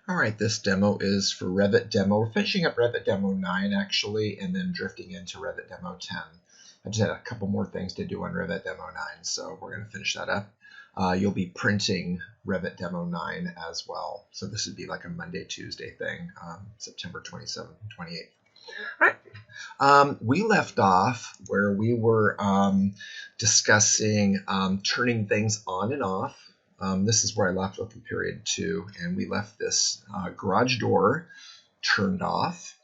All right, this demo is for Revitdemo. We're finishing up Revitdemo 9 actually, and then drifting into Revitdemo 10. I just had a couple more things to do on Revitdemo 9, so we're going to finish that up. You'll be printing Revitdemo 9 as well. So this would be like a Monday, Tuesday thing, September 27th and 28th. All right. We left off where we were discussing turning things on and off. This is where I left off in period 2, and we left this garage door turned off.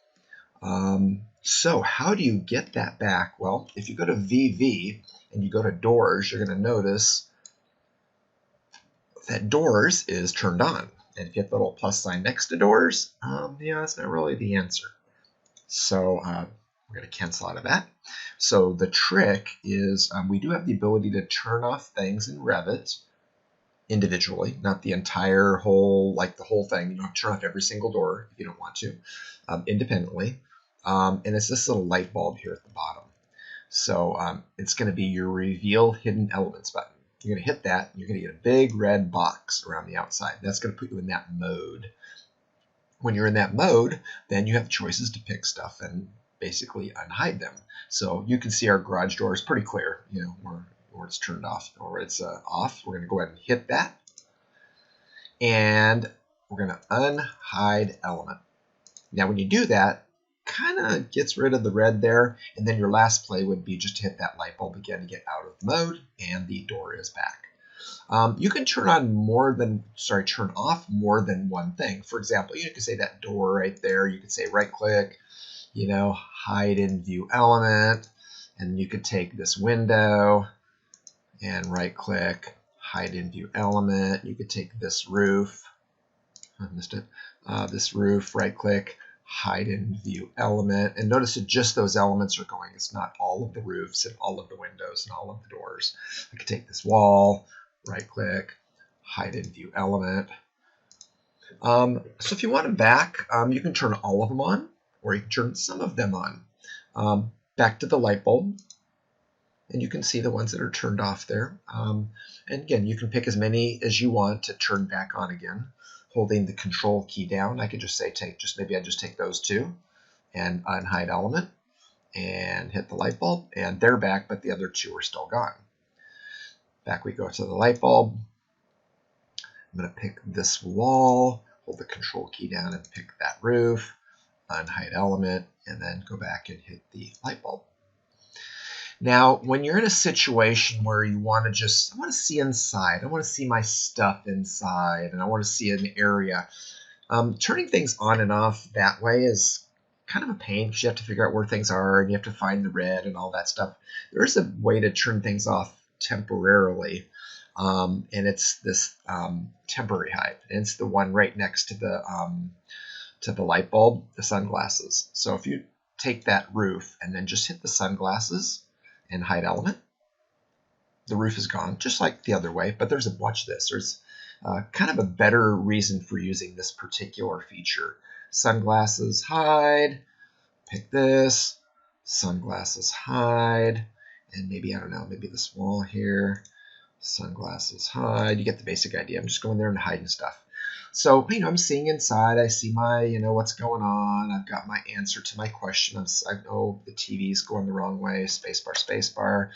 So how do you get that back? Well, if you go to VV and you go to doors, you're going to notice that doors is turned on. And if you hit the little plus sign next to doors, yeah, that's not really the answer. So we're going to cancel out of that. So the trick is we do have the ability to turn off things in Revit individually, not the entire whole, like the whole thing. You don't have to turn off every single door if you don't want to, independently. And it's this little light bulb here at the bottom. So it's going to be your reveal hidden elements button. You're going to hit that, and you're going to get a big red box around the outside. That's going to put you in that mode. When you're in that mode, then you have choices to pick stuff and basically unhide them. So you can see our garage door is pretty clear, you know, where it's turned off or it's off. We're going to go ahead and hit that. And we're going to unhide element. Now when you do that, kind of gets rid of the red there. And then your last play would be just to hit that light bulb again to get out of mode, and the door is back. You can turn off more than one thing. For example, you could say that door right there. You could say right click, you know, hide in view element. And you could take this window and right click, hide in view element. You could take this roof, I missed it, this roof, right click, hide in view element. And notice that just those elements are going. It's not all of the roofs and all of the windows and all of the doors. I could take this wall, right click, hide in view element. So if you want them back, you can turn all of them on, or you can turn some of them on. Back to the light bulb, and you can see the ones that are turned off there. And again, you can pick as many as you want to turn back on again, holding the control key down. I could just say maybe I just take those two and unhide element and hit the light bulb, and they're back, but the other two are still gone. Back we go to the light bulb. I'm going to pick this wall, hold the control key down and pick that roof, unhide element, and then go back and hit the light bulb. Now, when you're in a situation where you want to I want to see inside, I want to see my stuff inside, and I want to see an area, turning things on and off that way is kind of a pain because you have to figure out where things are, and you have to find the red and all that stuff. There's a way to turn things off temporarily, and it's this temporary hide. And it's the one right next to the light bulb, the sunglasses. So if you take that roof and then just hit the sunglasses and hide element, the roof is gone, just like the other way. But watch this, there's kind of a better reason for using this particular feature. Sunglasses hide, pick this, sunglasses hide, and maybe, I don't know, maybe this wall here, sunglasses hide. You get the basic idea. I'm just going there and hiding stuff. So, you know, I'm seeing inside. I see my, you know, what's going on. I've got my answer to my question. I know the TV's going the wrong way. Spacebar.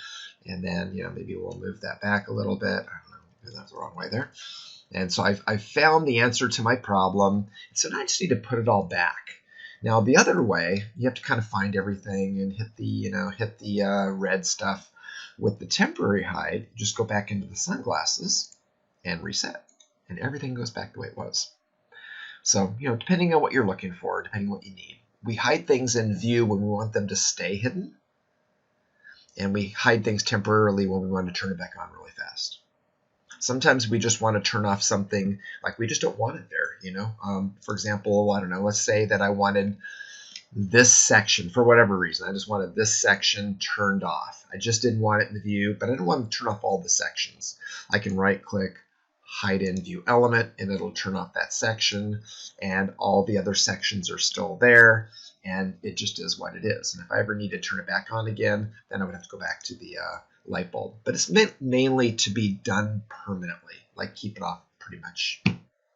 And then, you know, maybe we'll move that back a little bit. I don't know, maybe that's the wrong way there. And so I've found the answer to my problem. So now I just need to put it all back. Now, the other way, you have to kind of find everything and hit the red stuff. With the temporary hide, just go back into the sunglasses and reset. And everything goes back the way it was. So, you know, depending on what you're looking for, depending on what you need. We hide things in view when we want them to stay hidden. And we hide things temporarily when we want to turn it back on really fast. Sometimes we just want to turn off something, like we just don't want it there, you know. For example, I don't know, let's say that I wanted this section for whatever reason. I just wanted this section turned off. I just didn't want it in the view, but I didn't want to turn off all the sections. I can right click, hide in view element, and it'll turn off that section, and all the other sections are still there, and it just is what it is. And if I ever need to turn it back on again, then I would have to go back to the light bulb. But it's meant mainly to be done permanently, like keep it off pretty much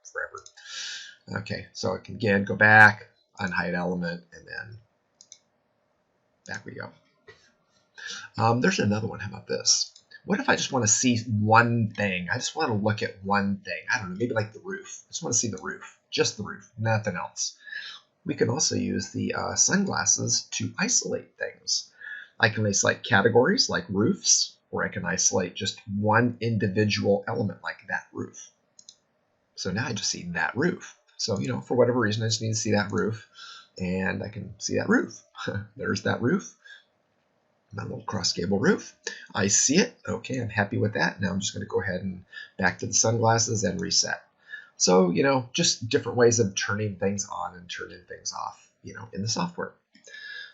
forever. Okay, so it can again go back, unhide element, and then back we go. There's another one. How about this? What if I just want to see one thing? I just want to look at one thing. I don't know, maybe like the roof. I just want to see the roof, just the roof, nothing else. We can also use the sunglasses to isolate things. I can isolate categories like roofs, or I can isolate just one individual element like that roof. So now I just see that roof. So, for whatever reason, I just need to see that roof, and I can see that roof. There's that roof, my little cross gable roof. I see it. Okay, I'm happy with that. Now I'm just going to go ahead and back to the sunglasses and reset. So, just different ways of turning things on and turning things off, in the software.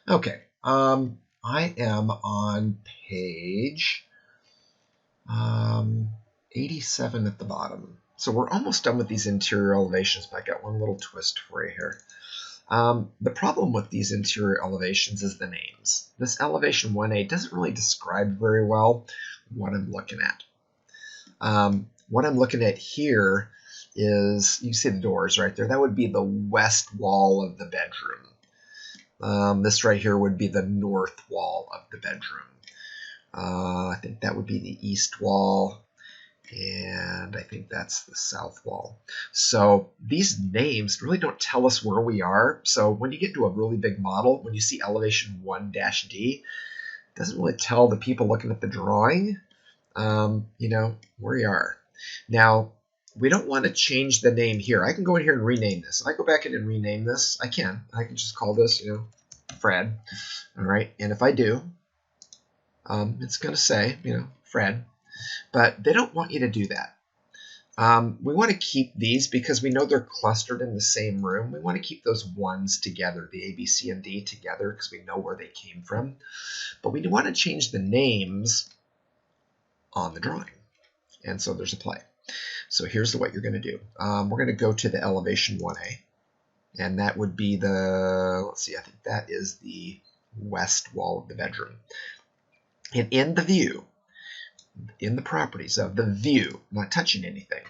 Okay, I am on page 87 at the bottom. So we're almost done with these interior elevations, but I got one little twist for you here. The problem with these interior elevations is the names. This elevation 1A doesn't really describe very well what I'm looking at. What I'm looking at here is, you see the doors right there. That would be the west wall of the bedroom. This right here would be the north wall of the bedroom. I think that would be the east wall, and I think that's the south wall. So these names really don't tell us where we are. So when you get to a really big model, when you see elevation 1-D, it doesn't really tell the people looking at the drawing, where you are. Now, we don't want to change the name here. I can go in here and rename this. If I go back in and rename this, I can just call this, Fred. All right, and if I do, it's going to say, Fred. But they don't want you to do that. We want to keep these because we know they're clustered in the same room. We want to keep those ones together, the A, B, C, and D together, because we know where they came from. But we want to change the names on the drawing. And so there's a play. So here's what you're going to do. We're going to go to the elevation 1A. And that would be let's see, I think that is the west wall of the bedroom. And in the view, in the properties of the view, not touching anything,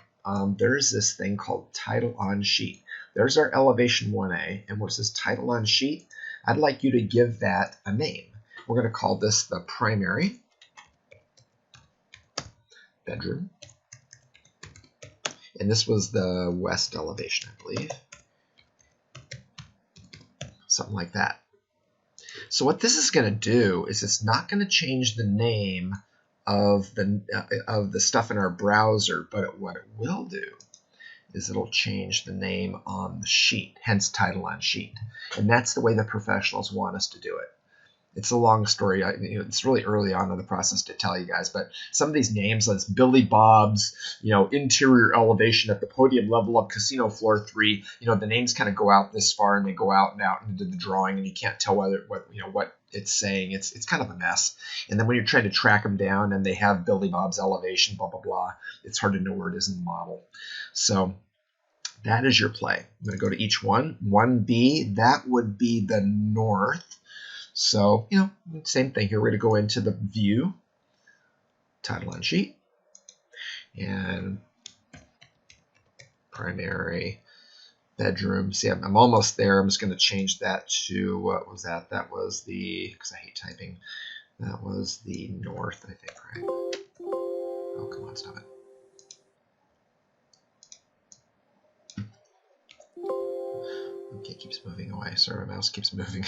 there's this thing called title on sheet. There's our elevation 1A, and where it says title on sheet, I'd like you to give that a name. We're going to call this the primary bedroom. And this was the west elevation, I believe. Something like that. So what this is going to do is it's not going to change the name of the stuff in our browser, but what it will do is it'll change the name on the sheet, hence title on sheet. And that's the way the professionals want us to do it. It's a long story. It's really early on in the process to tell you guys, but some of these names, like Billy Bob's, interior elevation at the podium level of casino floor 3, the names kind of go out this far and they go out and out into the drawing, and you can't tell what it's saying. It's kind of a mess. And then when you're trying to track them down and they have Billy Bob's elevation, blah, blah, blah, it's hard to know where it is in the model. So that is your play. I'm going to go to each one. 1B, that would be the north. So, same thing here. We're going to go into the view, title on sheet, and primary bedroom. See, I'm almost there. I'm just going to change that to, what was that? That was because I hate typing, that was the north, I think, right? Oh, come on, stop it. Okay, it keeps moving away. Sorry, my mouse keeps moving.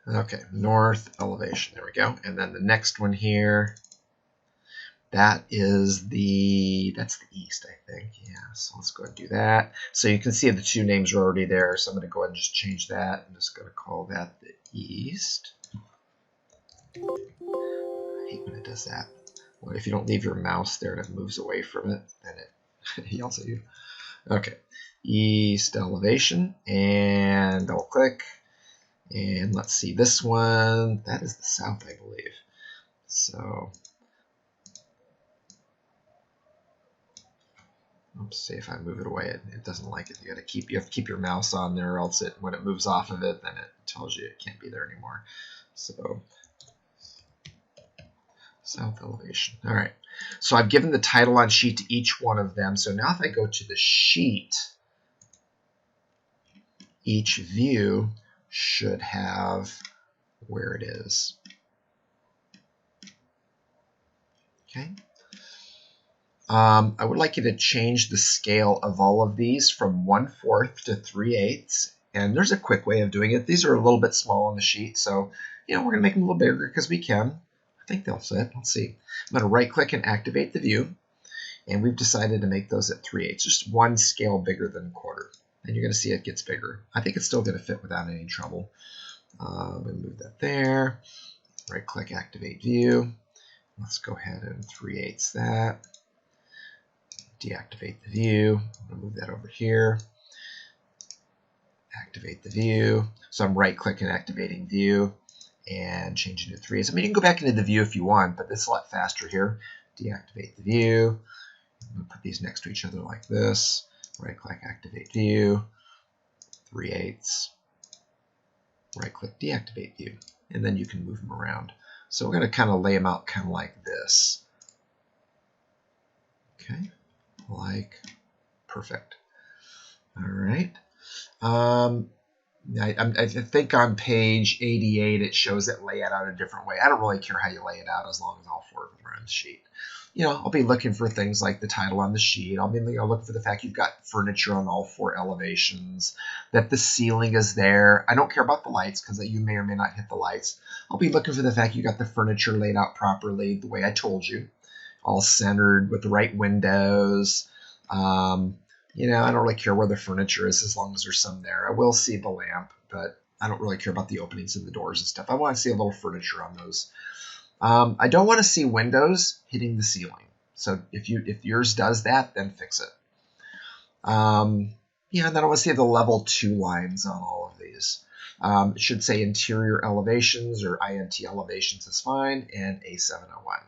Okay, north elevation, there we go. And then the next one here, that's the east, I think. Yeah, so let's go ahead and do that. So you can see the two names are already there, so I'm going to go ahead and just change that. I'm just going to call that the east. I hate when it does that. Well, if you don't leave your mouse there and it moves away from it, then it yells at you. Okay, east elevation, and double click. And let's see, this one, that is the south, I believe. So, let's see if I move it away, it doesn't like it. You have to keep your mouse on there, or else when it moves off of it, then it tells you it can't be there anymore. So, South elevation. All right. So I've given the title on sheet to each one of them. So now if I go to the sheet, each view should have where it is. Okay. I would like you to change the scale of all of these from 1/4 to 3/8. And there's a quick way of doing it. These are a little bit small on the sheet, so we're going to make them a little bigger because we can. I think they'll fit. Let's see. I'm going to right-click and activate the view, and we've decided to make those at 3/8, just one scale bigger than 1/4. And you're going to see it gets bigger. I think it's still going to fit without any trouble. I'm going to move that there. Right-click, activate view. Let's go ahead and 3/8 that. Deactivate the view. I'm going to move that over here. Activate the view. So I'm right-clicking, activating view, and changing it to 3/8. I mean, you can go back into the view if you want, but it's a lot faster here. Deactivate the view. I'm going to put these next to each other like this. Right-click, activate view. 3/8. Right-click, deactivate view. And then you can move them around. So we're going to kind of lay them out kind of like this. Okay. Perfect. All right. I think on page 88 it shows it laid out a different way. I don't really care how you lay it out as long as all 4 of them are on the sheet. I'll be looking for things like the title on the sheet. I'll be looking for the fact you've got furniture on all 4 elevations, that the ceiling is there. I don't care about the lights because you may or may not hit the lights. I'll be looking for the fact you got the furniture laid out properly the way I told you, all centered with the right windows. I don't really care where the furniture is as long as there's some there. I will see the lamp, but I don't really care about the openings and the doors and stuff. I want to see a little furniture on those. I don't want to see windows hitting the ceiling. So if yours does that, then fix it. And then I want to see the level 2 lines on all of these. It should say interior elevations or INT elevations is fine, and A701.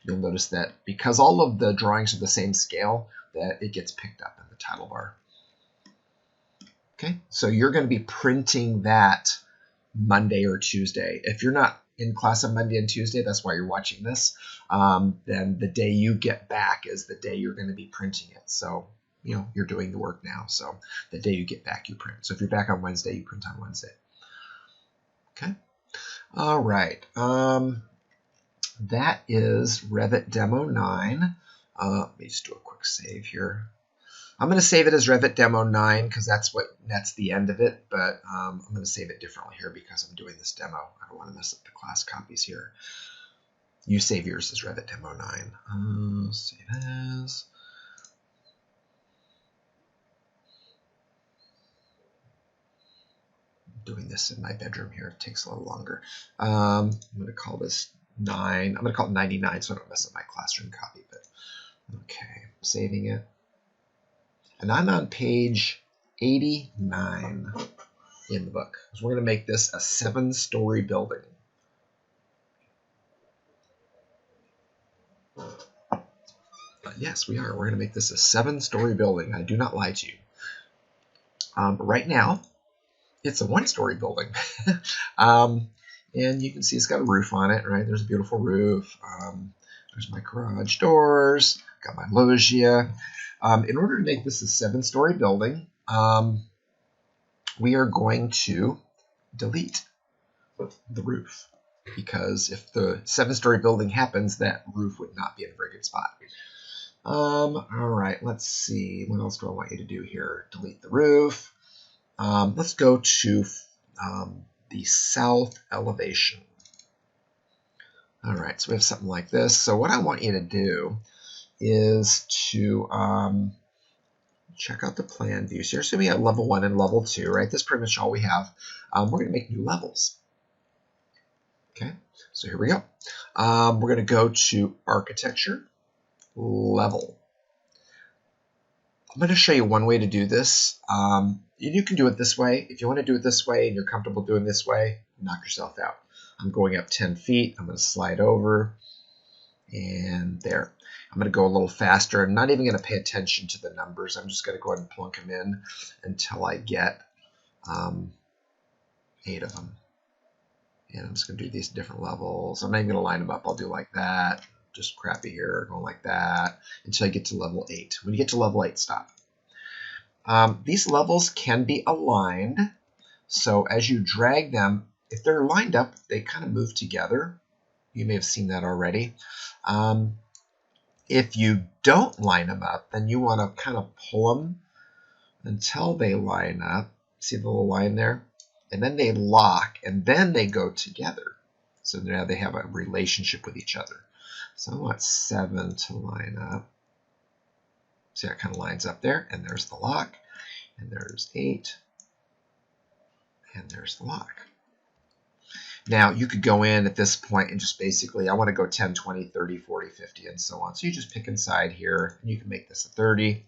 You'll notice that because all of the drawings are the same scale, that it gets picked up in the title bar. Okay, so you're going to be printing that Monday or Tuesday. If you're not in class on Monday and Tuesday, that's why you're watching this, then the day you get back is the day you're going to be printing it. So, you're doing the work now. So the day you get back, you print. So if you're back on Wednesday, you print on Wednesday. Okay. All right. That is Revitdemo10. Let me just do a quick save here. I'm going to save it as Revitdemo10 because that's the end of it, but I'm going to save it differently here because I'm doing this demo. I don't want to mess up the class copies here. You save yours as Revitdemo10. Save as. I'm doing this in my bedroom here. It takes a little longer. I'm going to call this 9. I'm going to call it 99 so I don't mess up my classroom copy. But okay, saving it. And I'm on page 89 in the book. So we're going to make this a 7-story building. Yes, we are. We're going to make this a 7-story building. I do not lie to you. Right now, it's a 1-story building. And you can see it's got a roof on it, right? There's a beautiful roof. There's my garage doors. Got my loggia. In order to make this a 7-story building, we are going to delete the roof because if the 7-story building happens, that roof would not be in a very good spot. All right, let's see. What else do I want you to do here? Delete the roof. Let's go to the south elevation. All right, so we have something like this. So what I want you to do is to check out the plan views here. So we have level 1 and level 2, right? That's pretty much all we have. We're going to make new levels. Okay, so here we go. We're going to go to architecture, level. I'm going to show you one way to do this. You can do it this way. If you want to do it this way and you're comfortable doing this way, knock yourself out. I'm going up 10 feet. I'm going to slide over and there. I'm going to go a little faster. I'm not even going to pay attention to the numbers. I'm just going to go ahead and plunk them in until I get 8 of them. And I'm just going to do these different levels. I'm not even going to line them up. I'll do like that. Just crappy here, going like that until I get to level 8. When you get to level 8, stop. These levels can be aligned. So as you drag them, if they're lined up, they kind of move together. You may have seen that already. If you don't line them up, then you want to kind of pull them until they line up. See the little line there? And then they lock, and then they go together. So now they have a relationship with each other. So I want 7 to line up. See how it kind of lines up there? And there's the lock, and there's 8, and there's the lock. Now, you could go in at this point and just basically, I want to go 10, 20, 30, 40, 50, and so on. So you just pick inside here, and you can make this a 30.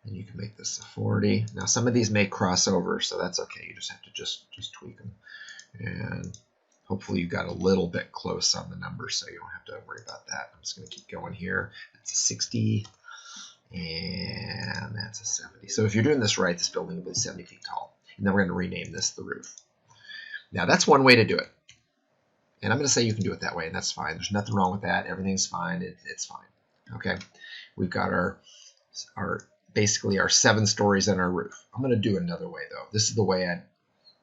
And you can make this a 40. Now, some of these may cross over, so that's okay. You just have to just tweak them. And hopefully you got a little bit close on the numbers, so you don't have to worry about that. I'm just going to keep going here. That's a 60, and that's a 70. So if you're doing this right, this building will be 70 feet tall. And then we're going to rename this the roof. Now, that's one way to do it. And I'm going to say you can do it that way, and that's fine. There's nothing wrong with that. Everything's fine. It's fine. Okay? We've got basically our 7 stories on our roof. I'm going to do another way, though. This is the way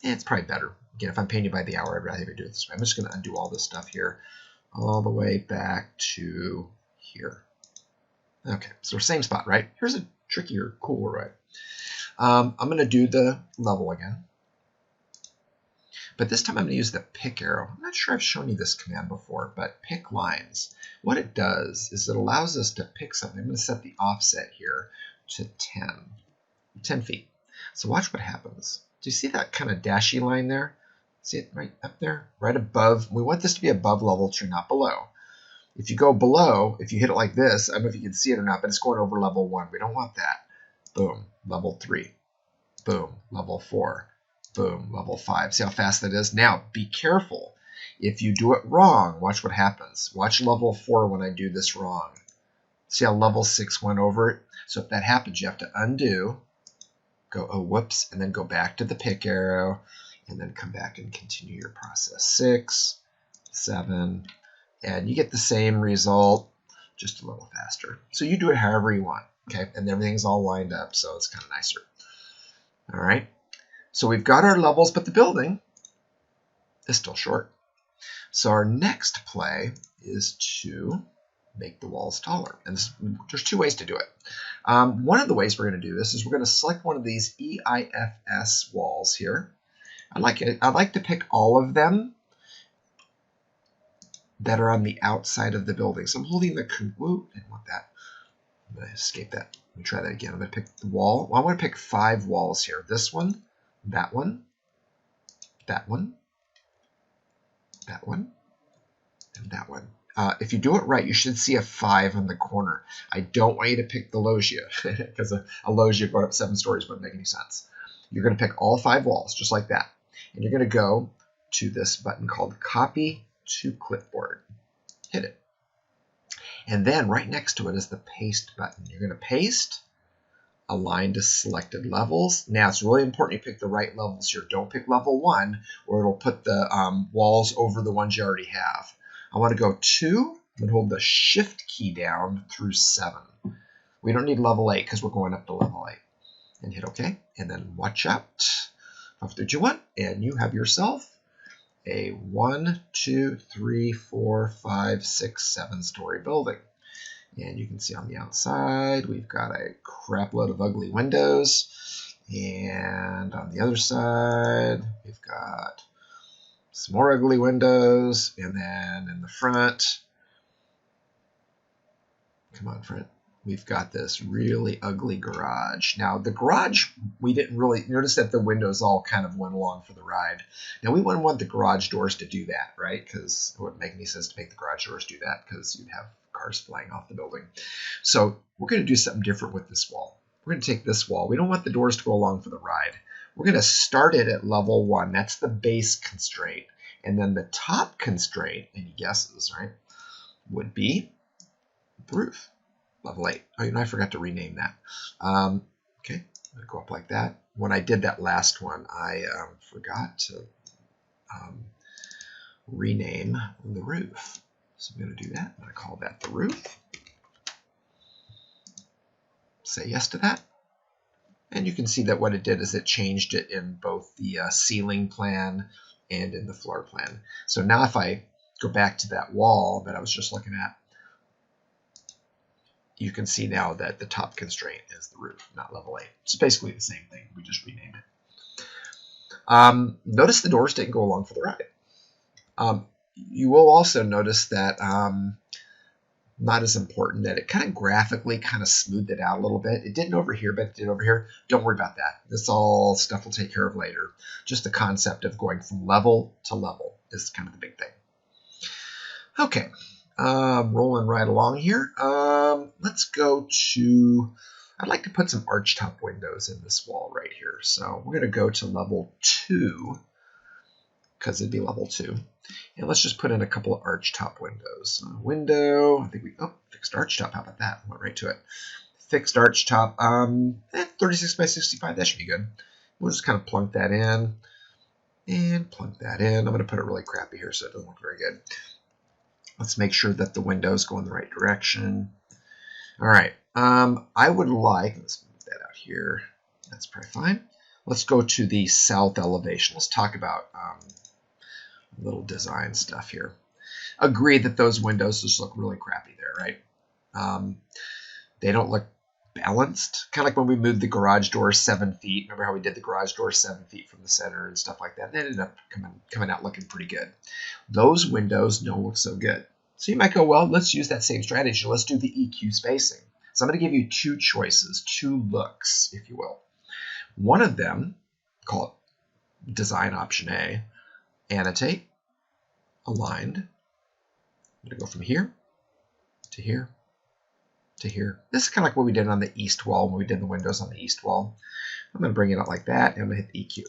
it's probably better. Again, if I'm paying you by the hour, I'd rather do it this way. I'm just going to undo all this stuff here all the way back to here. Okay, so same spot, right? Here's a trickier, cool, right? I'm going to do the level again. But this time I'm going to use the pick arrow. I'm not sure I've shown you this command before, but pick lines. What it does is it allows us to pick something. I'm going to set the offset here to 10 feet. So watch what happens. Do you see that kind of dashy line there? See it right up there? Right above. We want this to be above level 2, not below. If you go below, if you hit it like this, I don't know if you can see it or not, but it's going over level 1. We don't want that. Boom, level 3. Boom, level 4. Boom, level 5. See how fast that is? Now, be careful. If you do it wrong, watch what happens. Watch level 4 when I do this wrong. See how level 6 went over it? So if that happens, you have to undo, go, oh, whoops, and then go back to the pick arrow, and then come back and continue your process. 6, 7, and you get the same result, just a little faster. So you do it however you want, okay? And everything's all lined up, so it's kind of nicer. All right? So we've got our levels, but the building is still short. So our next play is to make the walls taller. And there's 2 ways to do it. One of the ways we're going to do this is we're going to select one of these EIFS walls here. I'd like to pick all of them that are on the outside of the building. So I'm holding the, whoop, I didn't want that. I'm going to escape that. Let me try that again. I'm going to pick the wall. Well, I want to pick 5 walls here. This one, that one, that one, that one, and that one. If you do it right, you should see a 5 in the corner. I don't want you to pick the loggia, because a loggia going up 7 stories wouldn't make any sense. You're going to pick all 5 walls, just like that. And you're going to go to this button called Copy to Clipboard. Hit it. And then right next to it is the Paste button. You're going to paste, align to selected levels. Now, it's really important you pick the right levels here. Don't pick level 1, or it'll put the walls over the ones you already have. I want to go 2 and hold the Shift key down through 7. We don't need level 8 because we're going up to level 8. And hit OK. And then watch out. 5, 3, 2, 1. And you have yourself a 1, 2, 3, 4, 5, 6, 7 story building. And you can see on the outside, we've got a crap load of ugly windows. And on the other side, we've got some more ugly windows. And then in the front, come on, front, we've got this really ugly garage. Now, the garage, we didn't really notice that the windows all kind of went along for the ride. Now, we wouldn't want the garage doors to do that, right? Because it wouldn't make any sense to make the garage doors do that, because you'd have cars flying off the building. So we're going to do something different with this wall. We're going to take this wall. We don't want the doors to go along for the ride. We're going to start it at level 1. That's the base constraint. And then the top constraint, any guesses, right, would be the roof. Level 8. Oh, I forgot to rename that. Okay, I'm going to go up like that. When I did that last one, I forgot to rename the roof. So I'm going to do that. I'm going to call that the roof. Say yes to that. And you can see that what it did is it changed it in both the ceiling plan and in the floor plan. So now if I go back to that wall that I was just looking at, you can see now that the top constraint is the roof, not level 8. It's basically the same thing. We just renamed it. Notice the doors didn't go along for the ride. You will also notice that not as important, that it kind of graphically kind of smoothed it out a little bit. It didn't over here, but it did over here. Don't worry about that. This all stuff we'll take care of later. Just the concept of going from level to level is kind of the big thing. Okay, rolling right along here. Let's go to, I'd like to put some archtop windows in this wall right here. So we're going to go to level 2, because it'd be level 2. And let's just put in a couple of archtop windows. Window, I think fixed archtop, how about that? Went right to it. Fixed archtop, 36 by 65, that should be good. We'll just kind of plunk that in and plunk that in. I'm going to put it really crappy here so it doesn't look very good. Let's make sure that the windows go in the right direction. All right, I would like, let's move that out here. That's probably fine. Let's go to the south elevation. Let's talk about little design stuff here. Agree that those windows just look really crappy there, right? They don't look balanced. Kind of like when we moved the garage door 7 feet. Remember how we did the garage door 7 feet from the center and stuff like that? They ended up coming out looking pretty good. Those windows don't look so good. So you might go, well, let's use that same strategy. Let's do the EQ spacing. So I'm going to give you 2 choices, 2 looks, if you will. One of them, call it design option A, annotate, aligned. I'm going to go from here to here to here. This is kind of like what we did on the east wall when we did the windows on the east wall. I'm going to bring it out like that, and I'm going to hit EQ.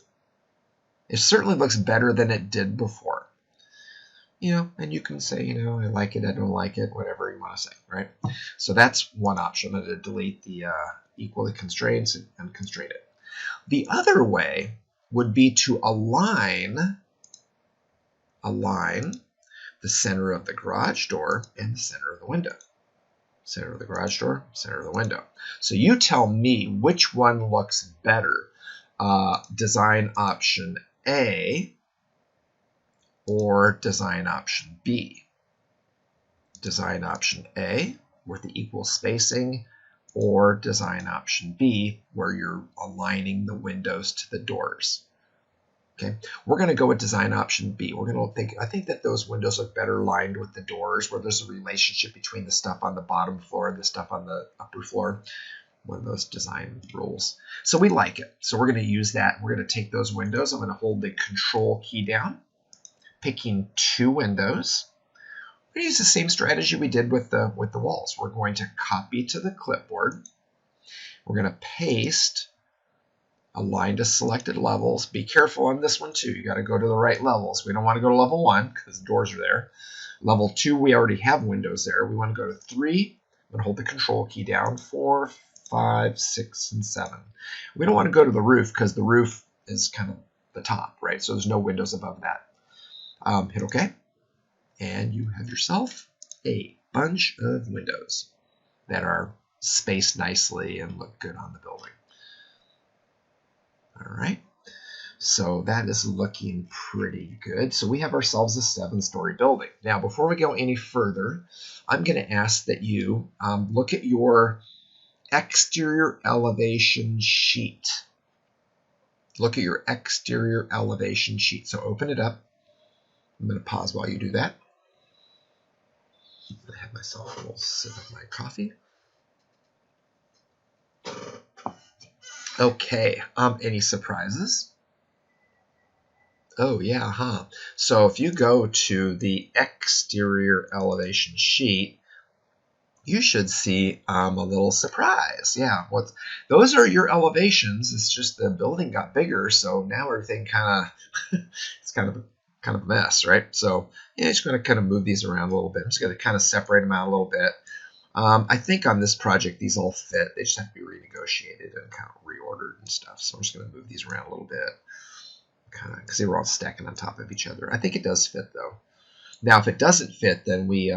It certainly looks better than it did before. You know, and you can say, you know, I like it, I don't like it, whatever you want to say, right? So that's one option. I'm going to delete the equally constraints and constrain it. The other way would be to align the center of the garage door and the center of the window. Center of the garage door, center of the window. So you tell me which one looks better, design option A or design option B. Design option A with the equal spacing, or design option B where you're aligning the windows to the doors. Okay, we're going to go with design option B. We're going to think, I think that those windows look better lined with the doors, where there's a relationship between the stuff on the bottom floor and the stuff on the upper floor. One of those design rules. So we like it. So we're going to use that. We're going to take those windows. I'm going to hold the control key down, picking 2 windows. We're going to use the same strategy we did with the walls. We're going to copy to the clipboard. We're going to paste, align to selected levels. Be careful on this one too. You got to go to the right levels. We don't want to go to level 1 because the doors are there. Level 2, we already have windows there. We want to go to 3. I'm going to hold the control key down. 4, 5, 6, and 7. We don't want to go to the roof because the roof is kind of the top, right? So there's no windows above that. Hit OK. And you have yourself a bunch of windows that are spaced nicely and look good on the building. All right, so that is looking pretty good. So we have ourselves a 7-story building. Now, before we go any further, I'm going to ask that you look at your exterior elevation sheet. Look at your exterior elevation sheet. So open it up. I'm going to pause while you do that. I'm going to have myself a little sip of my coffee. Okay, any surprises? Oh yeah, huh? So if you go to the exterior elevation sheet, you should see a little surprise. Yeah, those are your elevations. It's just the building got bigger, so now everything kind of it's kind of a mess, right? So yeah, just going to kind of move these around a little bit. I'm just going to kind of separate them out a little bit. I think on this project, these all fit. They just have to be renegotiated and kind of reordered and stuff. So I'm just going to move these around a little bit. kind of, because they were all stacking on top of each other. I think it does fit though. Now, if it doesn't fit, then we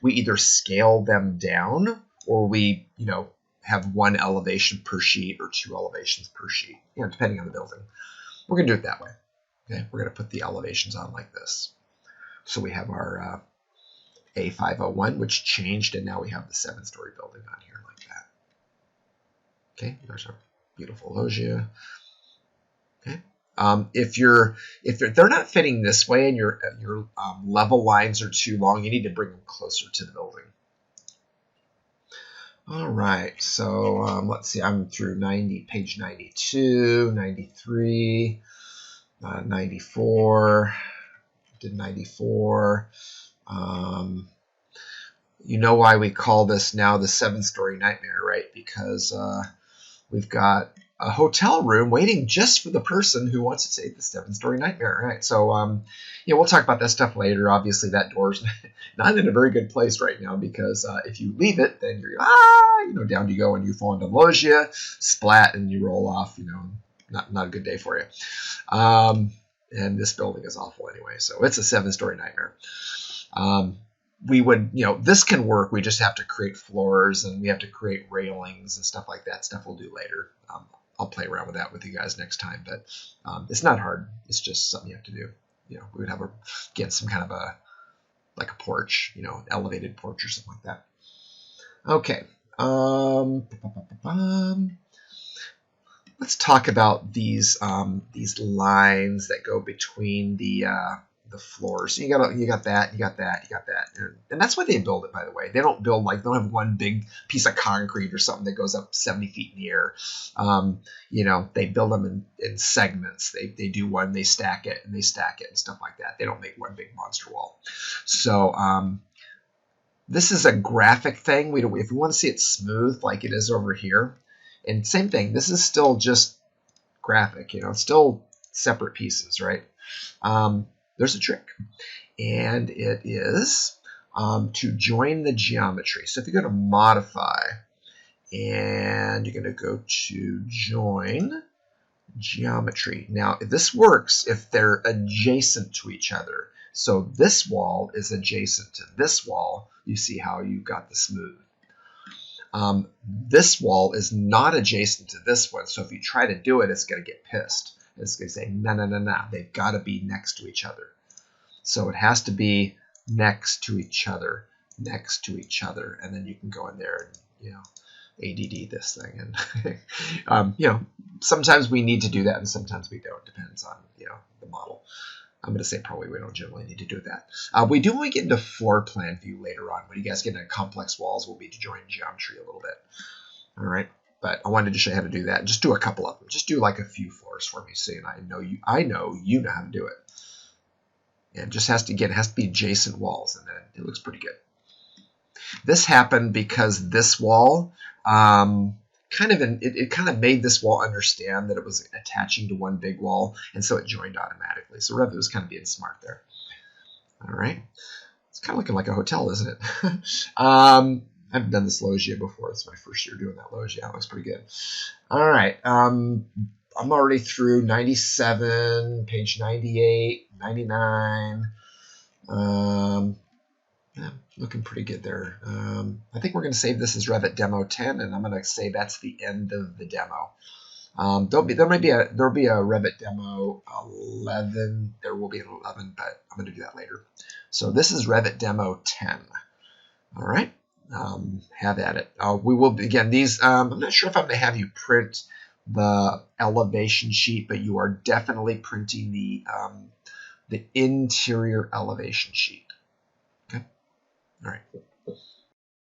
either scale them down, or we, have one elevation per sheet or two elevations per sheet, depending on the building. We're going to do it that way. Okay, we're going to put the elevations on like this. So we have our A501, which changed, and now we have the 7-story building on here like that. Okay, there's our beautiful loggia. Okay. If they're not fitting this way and your level lines are too long, you need to bring them closer to the building. All right, so let's see. I'm through page 92, 93, 94. Did 94. You know why we call this now the 7-story nightmare, right? Because we've got a hotel room waiting just for the person who wants to take the 7-story nightmare, right? So, we'll talk about that stuff later. Obviously, that door's not in a very good place right now, because if you leave it, then you're, down you go and you fall into loggia, splat, and you roll off, not a good day for you. And this building is awful anyway, so it's a 7-story nightmare. We would, this can work. We just have to create floors, and we have to create railings and stuff like that. Stuff we'll do later. I'll play around with that with you guys next time, but it's not hard. It's just something you have to do. We would have some kind of a porch, elevated porch or something like that. Okay. Let's talk about these lines that go between the floors. So you got that, and that's why they build it. By the way, they don't have one big piece of concrete or something that goes up 70 feet in the air. They build them in segments. They do one, they stack it and stuff like that. They don't make one big monster wall. So this is a graphic thing. If we want to see it smooth like it is over here, and same thing. This is still just graphic. Still separate pieces, right? There's a trick, and it is to join the geometry. So if you go to modify, and you're going to go to join geometry. Now, this works if they're adjacent to each other. So this wall is adjacent to this wall. You see how you got the smooth. This wall is not adjacent to this one. So if you try to do it, it's going to get pissed. It's going to say, no. They've got to be next to each other. So it has to be next to each other. And then you can go in there and, ADD this thing. And, sometimes we need to do that and sometimes we don't. Depends on, the model. I'm going to say probably we don't generally need to do that. We do when we get into floor plan view later on. When you guys get into complex walls, we'll be to join geometry a little bit. All right. But I wanted to show you how to do that. Just do a couple of them. Just do like a few floors for me, so I know you know how to do it. And it just has to be adjacent walls, and then it looks pretty good. This happened because this wall kind of made this wall understand that it was attaching to one big wall, and so it joined automatically. So Revit was kind of being smart there. All right. It's kind of looking like a hotel, isn't it? I've done this loggia before. It's my first year doing that loggia. It looks pretty good. All right. I'm already through 97, page 98, 99. Yeah, looking pretty good there. I think we're going to save this as Revitdemo10, and I'm going to say that's the end of the demo. There'll be a Revitdemo 11. There will be an 11, but I'm going to do that later. So this is Revitdemo10. All right. Have at it. We will begin these. I'm not sure if I'm going to have you print the elevation sheet, but you are definitely printing the interior elevation sheet. Okay. All right.